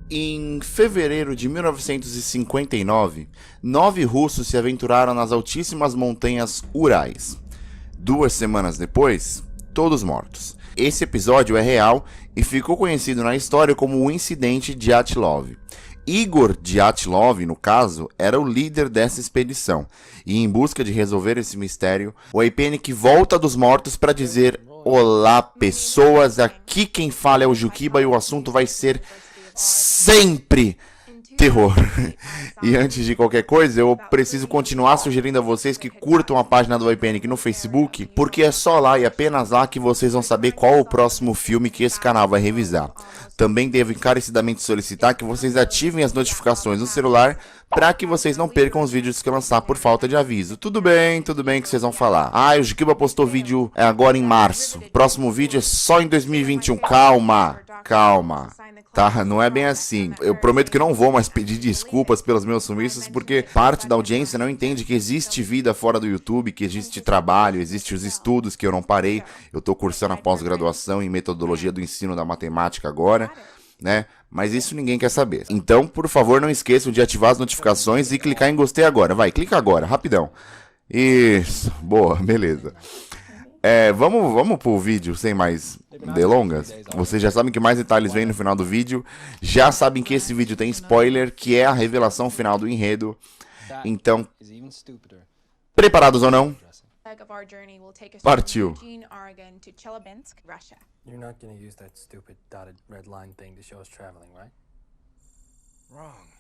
Em fevereiro de 1959, 9 russos se aventuraram nas altíssimas montanhas Urais. 2 semanas depois, todos mortos. Esse episódio é real e ficou conhecido na história como o Incidente Dyatlov. Igor Dyatlov, no caso, era o líder dessa expedição, e em busca de resolver esse mistério, o Aipenic volta dos mortos para dizer: "Olá, pessoas, aqui quem fala é o Juquiba e o assunto vai ser sempre terror." E antes de qualquer coisa, eu preciso continuar sugerindo a vocês que curtam a página do Aipenic no Facebook, porque é só lá e apenas lá que vocês vão saber qual o próximo filme que esse canal vai revisar. Também devo encarecidamente solicitar que vocês ativem as notificações no celular para que vocês não percam os vídeos que eu lançar por falta de aviso. Tudo bem que vocês vão falar: "Ah, o Juquiba postou vídeo agora em março. Próximo vídeo é só em 2021. Calma. Tá, não é bem assim. Eu prometo que não vou mais pedir desculpas pelos meus sumiços, porque parte da audiência não entende que existe vida fora do YouTube, que existe trabalho, existe os estudos que eu não parei. Eu tô cursando a pós-graduação em metodologia do ensino da matemática agora, né? Mas isso ninguém quer saber. Então, por favor, não esqueçam de ativar as notificações e clicar em gostei agora. Vai, clica agora, rapidão. Isso, boa, beleza. Vamos pro vídeo sem mais delongas. Vocês já sabem que mais detalhes vêm no final do vídeo. Já sabem que esse vídeo tem spoiler, que é a revelação final do enredo. Então, preparados ou não? Partiu. You're not gonna use that stupid dotted red line thing to show us traveling, right? Wrong.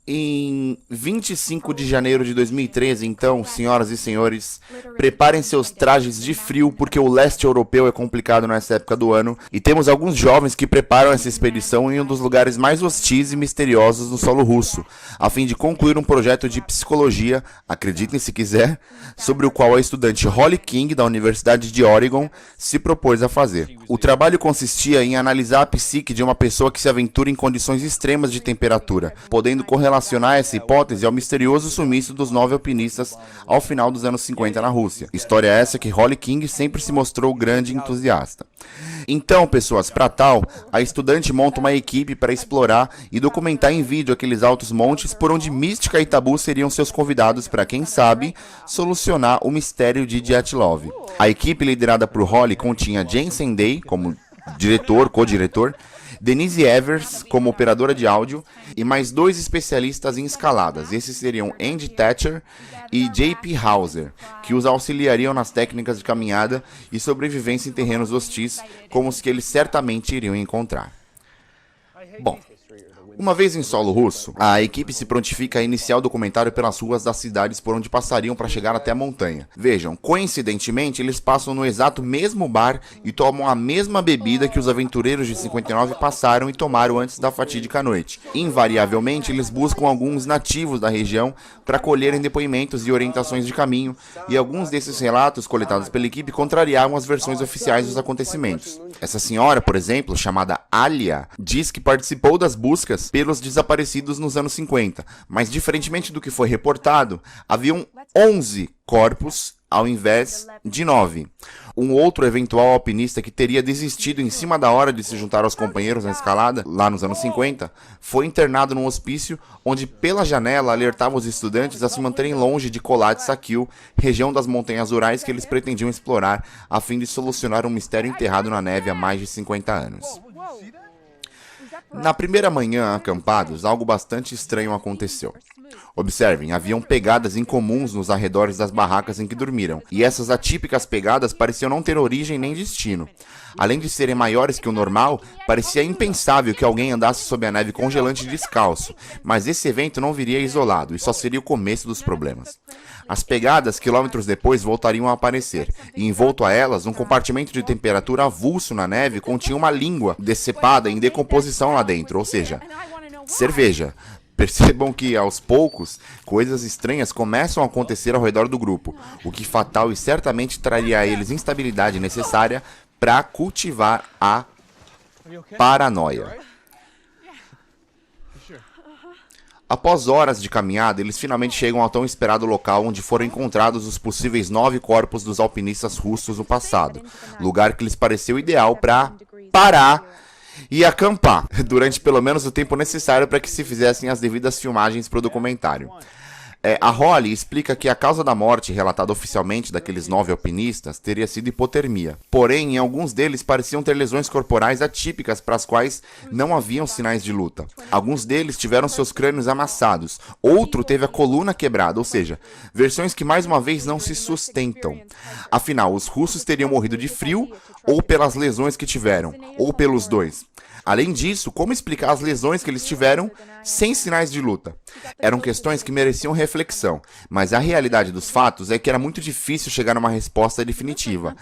Em 25 de janeiro de 2013, então, senhoras e senhores, preparem seus trajes de frio, porque o leste europeu é complicado nessa época do ano, e temos alguns jovens que preparam essa expedição em um dos lugares mais hostis e misteriosos no solo russo, a fim de concluir um projeto de psicologia, acreditem se quiser, sobre o qual a estudante Holly King, da Universidade de Oregon, se propôs a fazer. O trabalho consistia em analisar a psique de uma pessoa que se aventura em condições extremas de temperatura, podendo correlacionar essa hipótese ao misterioso sumiço dos 9 alpinistas ao final dos anos 50 na Rússia. História essa que Holly King sempre se mostrou grande entusiasta. Então, pessoas, para tal, a estudante monta uma equipe para explorar e documentar em vídeo aqueles altos montes por onde Mística e Tabu seriam seus convidados para, quem sabe, solucionar o mistério de Dyatlov. A equipe liderada por Holly continha Jensen Day como diretor, co-diretor, Denise Evers como operadora de áudio e mais 2 especialistas em escaladas. Esses seriam Andy Thatcher e J.P. Hauser, que os auxiliariam nas técnicas de caminhada e sobrevivência em terrenos hostis, como os que eles certamente iriam encontrar. Bom, uma vez em solo russo, a equipe se prontifica a iniciar o documentário pelas ruas das cidades por onde passariam para chegar até a montanha. Vejam, coincidentemente, eles passam no exato mesmo bar e tomam a mesma bebida que os aventureiros de 59 passaram e tomaram antes da fatídica noite. Invariavelmente, eles buscam alguns nativos da região para colherem depoimentos e orientações de caminho, e alguns desses relatos coletados pela equipe contrariavam as versões oficiais dos acontecimentos. Essa senhora, por exemplo, chamada Alia, diz que participou das buscas pelos desaparecidos nos anos 50, mas diferentemente do que foi reportado, haviam 11 corpos ao invés de 9. Um outro eventual alpinista que teria desistido em cima da hora de se juntar aos companheiros na escalada, lá nos anos 50, foi internado num hospício onde pela janela alertava os estudantes a se manterem longe de Kholat-Syakhl, região das montanhas Urais que eles pretendiam explorar a fim de solucionar um mistério enterrado na neve há mais de 50 anos. Na primeira manhã, acampados, algo bastante estranho aconteceu. Observem, haviam pegadas incomuns nos arredores das barracas em que dormiram, e essas atípicas pegadas pareciam não ter origem nem destino. Além de serem maiores que o normal, parecia impensável que alguém andasse sob a neve congelante descalço, mas esse evento não viria isolado, e só seria o começo dos problemas. As pegadas, quilômetros depois, voltariam a aparecer, e envolto a elas, um compartimento de temperatura avulso na neve continha uma língua decepada em decomposição lá dentro, ou seja, cerveja. Percebam que, aos poucos, coisas estranhas começam a acontecer ao redor do grupo, o que fatal e certamente traria a eles instabilidade necessária para cultivar a paranoia. Após horas de caminhada, eles finalmente chegam ao tão esperado local onde foram encontrados os possíveis 9 corpos dos alpinistas russos no passado, lugar que lhes pareceu ideal para parar e acampar durante pelo menos o tempo necessário para que se fizessem as devidas filmagens para o documentário. A Holly explica que a causa da morte relatada oficialmente daqueles 9 alpinistas teria sido hipotermia. Porém, em alguns deles pareciam ter lesões corporais atípicas para as quais não haviam sinais de luta. Alguns deles tiveram seus crânios amassados, outro teve a coluna quebrada, ou seja, versões que mais uma vez não se sustentam. Afinal, os russos teriam morrido de frio ou pelas lesões que tiveram, ou pelos dois. Além disso, como explicar as lesões que eles tiveram sem sinais de luta? Eram questões que mereciam reflexão, mas a realidade dos fatos é que era muito difícil chegar a uma resposta definitiva.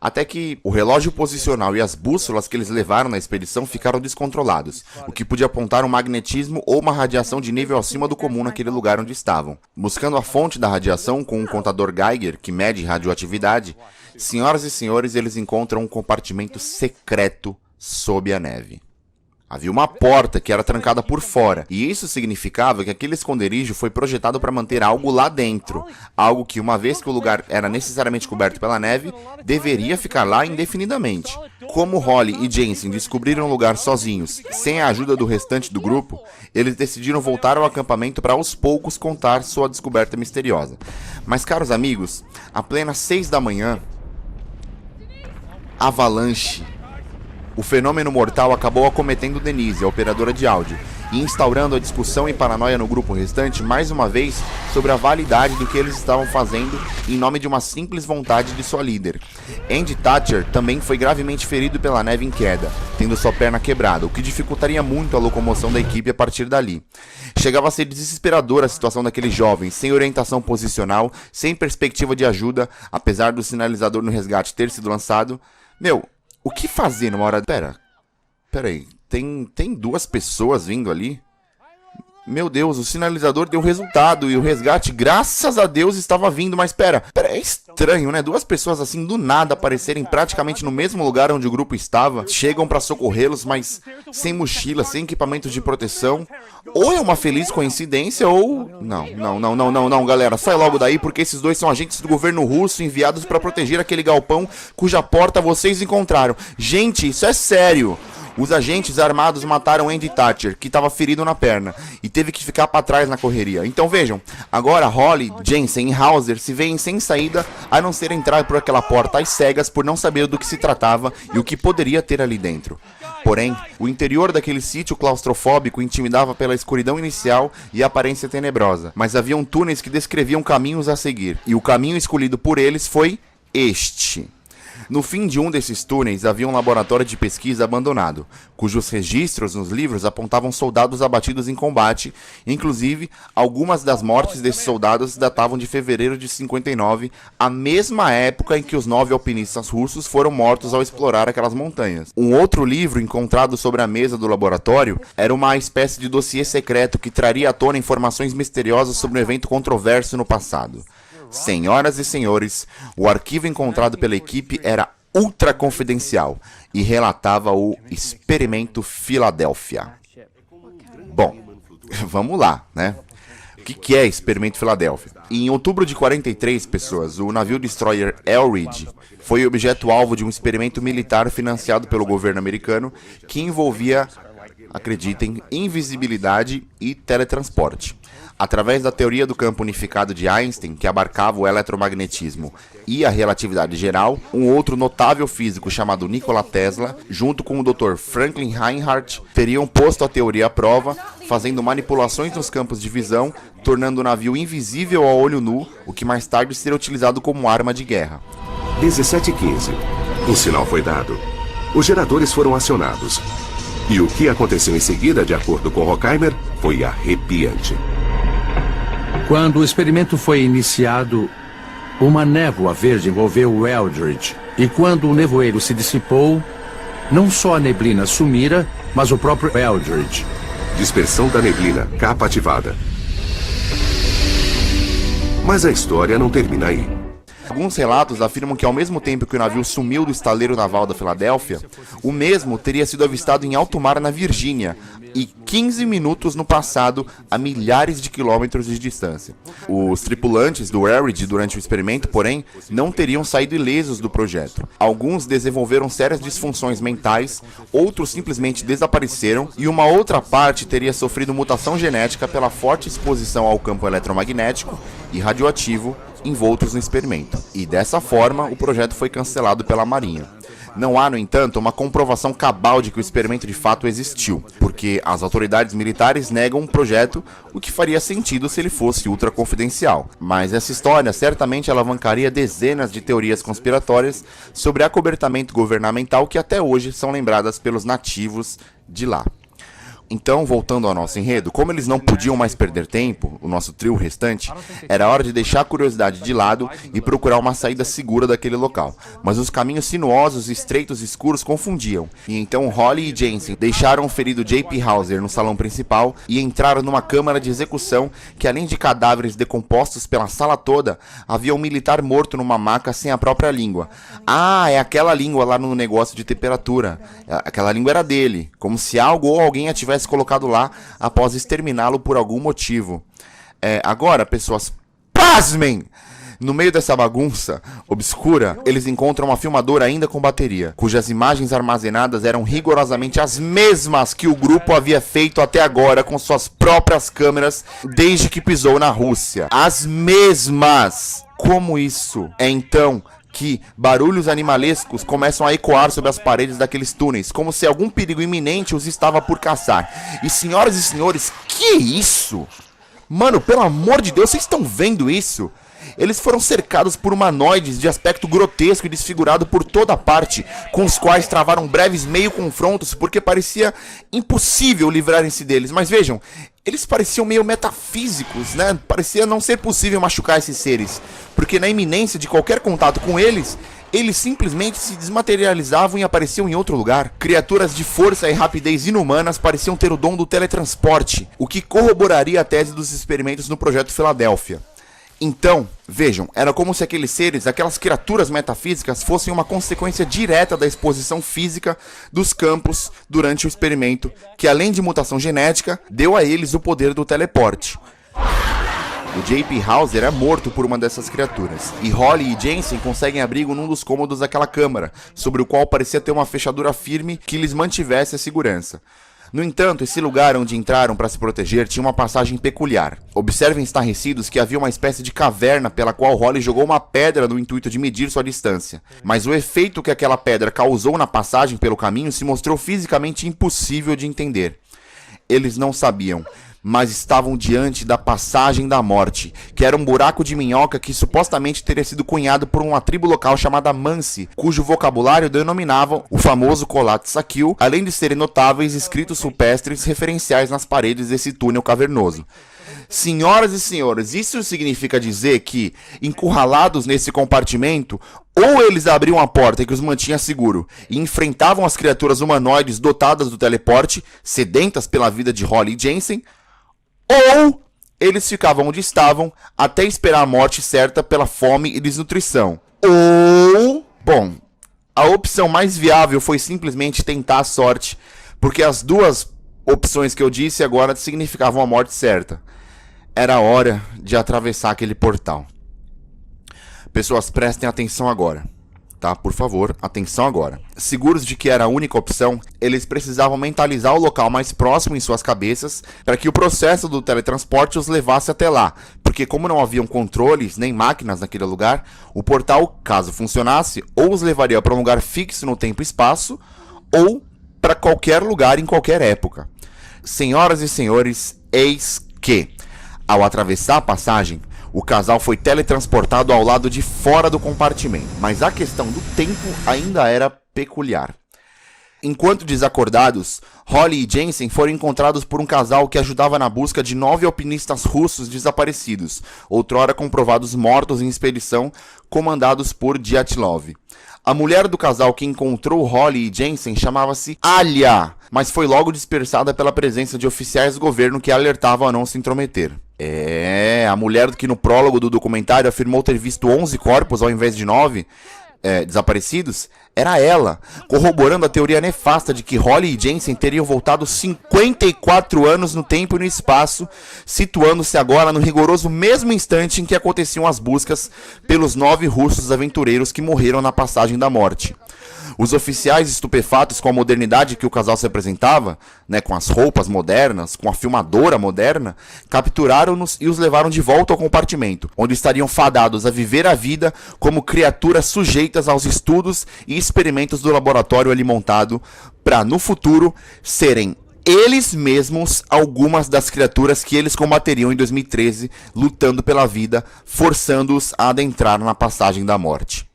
Até que o relógio posicional e as bússolas que eles levaram na expedição ficaram descontrolados, o que podia apontar um magnetismo ou uma radiação de nível acima do comum naquele lugar onde estavam. Buscando a fonte da radiação com um contador Geiger que mede radioatividade, senhoras e senhores, eles encontram um compartimento secreto sob a neve. Havia uma porta que era trancada por fora, e isso significava que aquele esconderijo foi projetado para manter algo lá dentro, algo que, uma vez que o lugar era necessariamente coberto pela neve, deveria ficar lá indefinidamente. Como Holly e Jensen descobriram o lugar sozinhos, sem a ajuda do restante do grupo, eles decidiram voltar ao acampamento para aos poucos contar sua descoberta misteriosa. Mas, caros amigos, à plena 6 da manhã, avalanche. O fenômeno mortal acabou acometendo Denise, a operadora de áudio, e instaurando a discussão e paranoia no grupo restante mais uma vez sobre a validade do que eles estavam fazendo em nome de uma simples vontade de sua líder. Andy Thatcher também foi gravemente ferido pela neve em queda, tendo sua perna quebrada, o que dificultaria muito a locomoção da equipe a partir dali. Chegava a ser desesperadora a situação daqueles jovens, sem orientação posicional, sem perspectiva de ajuda, apesar do sinalizador no resgate ter sido lançado. O que fazer numa hora... Pera aí, tem 2 pessoas vindo ali? Meu Deus, o sinalizador deu resultado e o resgate, graças a Deus, estava vindo. Mas pera, é estranho, né? 2 pessoas assim, do nada, aparecerem praticamente no mesmo lugar onde o grupo estava. Chegam para socorrê-los, mas sem mochila, sem equipamentos de proteção. Ou é uma feliz coincidência, ou... Não, galera, sai logo daí, porque esses 2 são agentes do governo russo enviados para proteger aquele galpão cuja porta vocês encontraram. Gente, isso é sério. Os agentes armados mataram Andy Thatcher, que estava ferido na perna, e teve que ficar para trás na correria. Então vejam, agora Holly, Jensen e Hauser se veem sem saída a não ser entrar por aquela porta às cegas por não saber do que se tratava e o que poderia ter ali dentro. Porém, o interior daquele sítio claustrofóbico intimidava pela escuridão inicial e aparência tenebrosa, mas haviam túneis que descreviam caminhos a seguir, e o caminho escolhido por eles foi este. No fim de um desses túneis havia um laboratório de pesquisa abandonado, cujos registros nos livros apontavam soldados abatidos em combate. Inclusive, algumas das mortes desses soldados datavam de fevereiro de 59, a mesma época em que os 9 alpinistas russos foram mortos ao explorar aquelas montanhas. Um outro livro encontrado sobre a mesa do laboratório era uma espécie de dossiê secreto que traria à tona informações misteriosas sobre um evento controverso no passado. Senhoras e senhores, o arquivo encontrado pela equipe era ultra confidencial e relatava o Experimento Filadélfia. Bom, vamos lá, né? O que é Experimento Filadélfia? Em outubro de 43, pessoas, o navio destroyer Elridge foi objeto-alvo de um experimento militar financiado pelo governo americano que envolvia, acreditem, invisibilidade e teletransporte. Através da teoria do campo unificado de Einstein, que abarcava o eletromagnetismo e a relatividade geral, um outro notável físico chamado Nikola Tesla, junto com o Dr. Franklin Reinhardt, teriam posto a teoria à prova, fazendo manipulações nos campos de visão, tornando o navio invisível a olho nu, o que mais tarde seria utilizado como arma de guerra. 17h15. O sinal foi dado. Os geradores foram acionados. E o que aconteceu em seguida, de acordo com Horkheimer, foi arrepiante. Quando o experimento foi iniciado, uma névoa verde envolveu o Eldridge. E quando o nevoeiro se dissipou, não só a neblina sumira, mas o próprio Eldridge. Dispersão da neblina, capa ativada. Mas a história não termina aí. Alguns relatos afirmam que ao mesmo tempo que o navio sumiu do estaleiro naval da Filadélfia, o mesmo teria sido avistado em alto mar na Virgínia, e 15 minutos no passado, a milhares de quilômetros de distância. Os tripulantes do Arid durante o experimento, porém, não teriam saído ilesos do projeto. Alguns desenvolveram sérias disfunções mentais, outros simplesmente desapareceram, e uma outra parte teria sofrido mutação genética pela forte exposição ao campo eletromagnético e radioativo envoltos no experimento. E dessa forma, o projeto foi cancelado pela Marinha. Não há, no entanto, uma comprovação cabal de que o experimento de fato existiu, porque as autoridades militares negam o projeto, o que faria sentido se ele fosse ultra confidencial. Mas essa história certamente alavancaria dezenas de teorias conspiratórias sobre acobertamento governamental que até hoje são lembradas pelos nativos de lá. Então, voltando ao nosso enredo, como eles não podiam mais perder tempo, o nosso trio restante, era hora de deixar a curiosidade de lado e procurar uma saída segura daquele local. Mas os caminhos sinuosos, estreitos e escuros confundiam, e então Holly e Jensen deixaram o ferido J.P. Hauser no salão principal e entraram numa câmara de execução que, além de cadáveres decompostos pela sala toda, havia um militar morto numa maca sem a própria língua. Ah, é aquela língua lá no negócio de temperatura. Aquela língua era dele, como se algo ou alguém a tivesse colocado lá após exterminá-lo por algum motivo. Agora, pessoas, pasmem! No meio dessa bagunça obscura, eles encontram uma filmadora ainda com bateria, cujas imagens armazenadas eram rigorosamente as mesmas que o grupo havia feito até agora com suas próprias câmeras desde que pisou na Rússia. As mesmas! Como isso é então que barulhos animalescos começam a ecoar sobre as paredes daqueles túneis, como se algum perigo iminente os estava por caçar. E senhoras e senhores, que isso? Mano, pelo amor de Deus, vocês estão vendo isso? Eles foram cercados por humanoides de aspecto grotesco e desfigurado por toda parte, com os quais travaram breves meio confrontos, porque parecia impossível livrarem-se deles. Mas vejam, eles pareciam meio metafísicos, né? Parecia não ser possível machucar esses seres, porque na iminência de qualquer contato com eles simplesmente se desmaterializavam e apareciam em outro lugar. Criaturas de força e rapidez inumanas pareciam ter o dom do teletransporte, o que corroboraria a tese dos experimentos no Projeto Filadélfia. Então, vejam, era como se aqueles seres, aquelas criaturas metafísicas, fossem uma consequência direta da exposição física dos campos durante o experimento, que além de mutação genética, deu a eles o poder do teleporte. O J.P. Hauser é morto por uma dessas criaturas, e Holly e Jensen conseguem abrigo num dos cômodos daquela câmara, sobre o qual parecia ter uma fechadura firme que lhes mantivesse a segurança. No entanto, esse lugar onde entraram para se proteger tinha uma passagem peculiar. Observem estarrecidos que havia uma espécie de caverna pela qual Holly jogou uma pedra no intuito de medir sua distância. Mas o efeito que aquela pedra causou na passagem pelo caminho se mostrou fisicamente impossível de entender. Eles não sabiam, mas estavam diante da Passagem da Morte, que era um buraco de minhoca que supostamente teria sido cunhado por uma tribo local chamada Mansi, cujo vocabulário denominava o famoso Kolatsakil, além de serem notáveis escritos rupestres referenciais nas paredes desse túnel cavernoso. Senhoras e senhores, isso significa dizer que, encurralados nesse compartimento, ou eles abriam a porta que os mantinha seguro e enfrentavam as criaturas humanoides dotadas do teleporte, sedentas pela vida de Holly e Jensen, ou eles ficavam onde estavam até esperar a morte certa pela fome e desnutrição. Ou, bom, a opção mais viável foi simplesmente tentar a sorte, porque as duas opções que eu disse agora significavam a morte certa. Era hora de atravessar aquele portal. Pessoas, prestem atenção agora. Tá? Por favor, atenção agora. Seguros de que era a única opção, eles precisavam mentalizar o local mais próximo em suas cabeças para que o processo do teletransporte os levasse até lá, porque como não haviam controles nem máquinas naquele lugar, o portal, caso funcionasse, ou os levaria para um lugar fixo no tempo e espaço, ou para qualquer lugar em qualquer época. Senhoras e senhores, eis que, ao atravessar a passagem, o casal foi teletransportado ao lado de fora do compartimento, mas a questão do tempo ainda era peculiar. Enquanto desacordados, Holly e Jensen foram encontrados por um casal que ajudava na busca de 9 alpinistas russos desaparecidos, outrora comprovados mortos em expedição comandados por Dyatlov. A mulher do casal que encontrou Holly e Jensen chamava-se Alia, mas foi logo dispersada pela presença de oficiais do governo que a alertavam a não se intrometer. A mulher que no prólogo do documentário afirmou ter visto 11 corpos ao invés de 9 desaparecidos, era ela, corroborando a teoria nefasta de que Holly e Jensen teriam voltado 54 anos no tempo e no espaço, situando-se agora no rigoroso mesmo instante em que aconteciam as buscas pelos 9 russos aventureiros que morreram na passagem da morte. Os oficiais estupefatos com a modernidade que o casal se apresentava, né, com as roupas modernas, com a filmadora moderna, capturaram-nos e os levaram de volta ao compartimento, onde estariam fadados a viver a vida como criaturas sujeitas aos estudos e experimentos do laboratório ali montado, para no futuro serem eles mesmos algumas das criaturas que eles combateriam em 2013, lutando pela vida, forçando-os a adentrar na passagem da morte.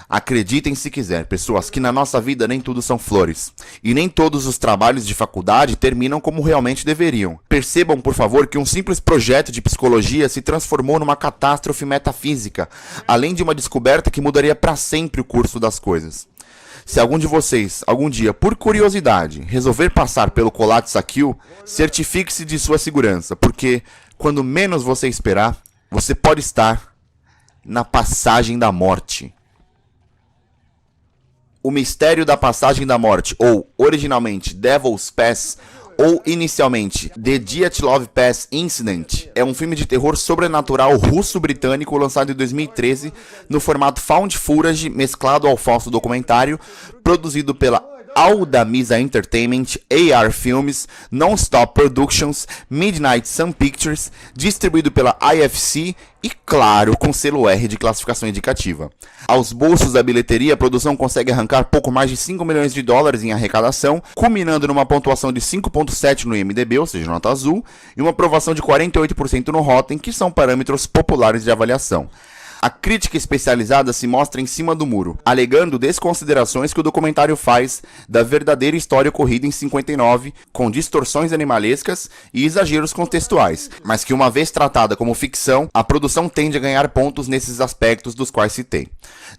Acreditem se quiser, pessoas, que na nossa vida nem tudo são flores. E nem todos os trabalhos de faculdade terminam como realmente deveriam. Percebam, por favor, que um simples projeto de psicologia se transformou numa catástrofe metafísica, além de uma descoberta que mudaria para sempre o curso das coisas. Se algum de vocês, algum dia, por curiosidade, resolver passar pelo Collateral Kill, certifique-se de sua segurança, porque, quando menos você esperar, você pode estar na passagem da morte. O mistério da passagem da morte, ou originalmente Devil's Pass, ou inicialmente The Dyatlov Pass Incident, é um filme de terror sobrenatural russo-britânico lançado em 2013 no formato found footage mesclado ao falso documentário, produzido pela Aldamisa Entertainment, AR Filmes, Non-Stop Productions, Midnight Sun Pictures, distribuído pela IFC e, claro, com selo R de classificação indicativa. Aos bolsos da bilheteria, a produção consegue arrancar pouco mais de 5 milhões de dólares em arrecadação, culminando numa pontuação de 5.7 no IMDb, ou seja, nota azul, e uma aprovação de 48% no Rotten, que são parâmetros populares de avaliação. A crítica especializada se mostra em cima do muro, alegando desconsiderações que o documentário faz da verdadeira história ocorrida em 59, com distorções animalescas e exageros contextuais, mas que uma vez tratada como ficção, a produção tende a ganhar pontos nesses aspectos dos quais citei.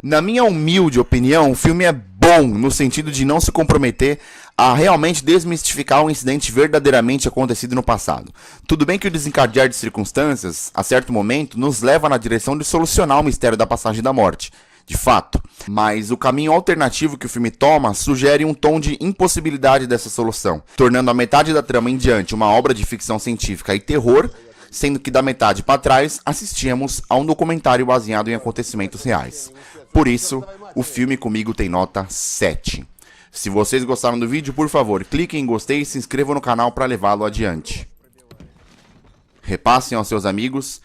Na minha humilde opinião, o filme é bom no sentido de não se comprometer a realmente desmistificar um incidente verdadeiramente acontecido no passado. Tudo bem que o desencadear de circunstâncias, a certo momento, nos leva na direção de solucionar o mistério da passagem da morte, de fato. Mas o caminho alternativo que o filme toma sugere um tom de impossibilidade dessa solução, tornando a metade da trama em diante uma obra de ficção científica e terror, sendo que da metade para trás assistíamos a um documentário baseado em acontecimentos reais. Por isso, o filme comigo tem nota 7. Se vocês gostaram do vídeo, por favor, cliquem em gostei e se inscrevam no canal para levá-lo adiante. Repassem aos seus amigos,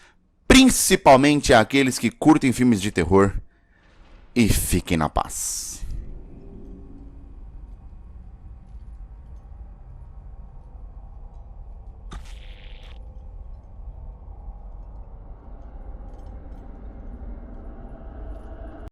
principalmente àqueles que curtem filmes de terror, e fiquem na paz.